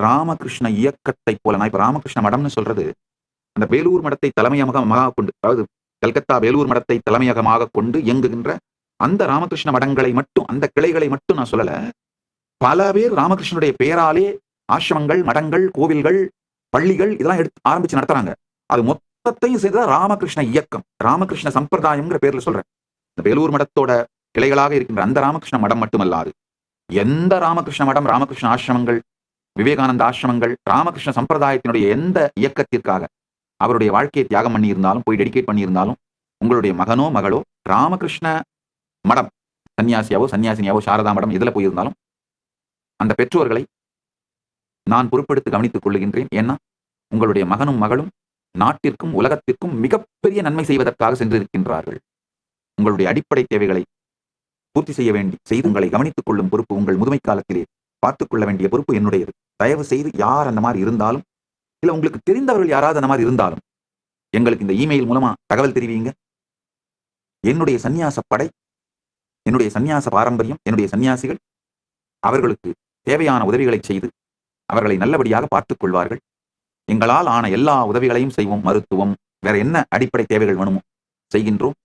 ராமகிருஷ்ண இயக்கத்தை போல, நான் இப்ப ராமகிருஷ்ண மடம்னு சொல்றது அந்த வேலூர் மடத்தை தலைமையகமாக கொண்டு, அதாவது கல்கத்தா வேலூர் மடத்தை தலைமையகமாக கொண்டு இயங்குகின்ற அந்த ராமகிருஷ்ண மடங்களை மட்டும், அந்த கிளைகளை மட்டும் நான் சொல்லல. பல பேர் ராமகிருஷ்ணனுடைய பெயராலே ஆசிரமங்கள், மடங்கள், கோவில்கள், பள்ளிகள் இதெல்லாம் எடுத்து ஆரம்பிச்சு நடத்துறாங்க. அது மொத்தத்தையும் செய்ததான் ராமகிருஷ்ண இயக்கம், ராமகிருஷ்ண சம்பிரதாயம்ங்கிற பேர்ல சொல்றேன். இந்த வேலூர் மடத்தோட கிளைகளாக இருக்கின்ற அந்த ராமகிருஷ்ண மடம் மட்டுமல்லாது, எந்த ராமகிருஷ்ண மடம், ராமகிருஷ்ண ஆசிரமங்கள், விவேகானந்த ஆசிரமங்கள், ராமகிருஷ்ண சம்பிரதாயத்தினுடைய எந்த இயக்கத்திற்காக அவருடைய வாழ்க்கையை தியாகம் பண்ணி இருந்தாலும், போய் டெடிகேட் பண்ணி இருந்தாலும், உங்களுடைய மகனோ மகளோ ராமகிருஷ்ண மடம் சன்னியாசியாவோ சன்னியாசினியாவோ சாரதா மடம் இதுல போயிருந்தாலும் அந்த பெற்றோர்களை நான் பொறுப்பெடுத்து கவனித்துக் கொள்ளுகின்றேன். ஏன்னா உங்களுடைய மகனும் மகளும் நாட்டிற்கும் உலகத்திற்கும் மிகப்பெரிய நன்மை செய்வதற்காக சென்றிருக்கின்றார்கள். உங்களுடைய அடிப்படை தேவைகளை பூர்த்தி செய்ய வேண்டி செய்து உங்களை கவனித்துக் கொள்ளும் பொறுப்பு உங்கள் முதுமை காலத்திலே பார்த்துக் கொள்ள வேண்டிய பொறுப்பு என்னுடையது. தயவு செய்து யார் அந்த மாதிரி இருந்தாலும், இல்ல உங்களுக்கு தெரிந்தவர்கள் யாராவது அந்த மாதிரி இருந்தாலும், எங்களுக்கு இந்த இமெயில் மூலமா தகவல் தெரிவிங்க. என்னுடைய சன்னியாச படை, என்னுடைய சன்னியாச பாரம்பரியம், என்னுடைய சன்னியாசிகள் அவர்களுக்கு தேவையான உதவிகளை செய்து அவர்களை நல்லபடியாக பார்த்துக் கொள்வார்கள். எங்களால் ஆன எல்லா உதவிகளையும் செய்வோம். மருத்துவம், வேற என்ன அடிப்படை தேவைகள் வேணுமோ செய்கின்றோம்.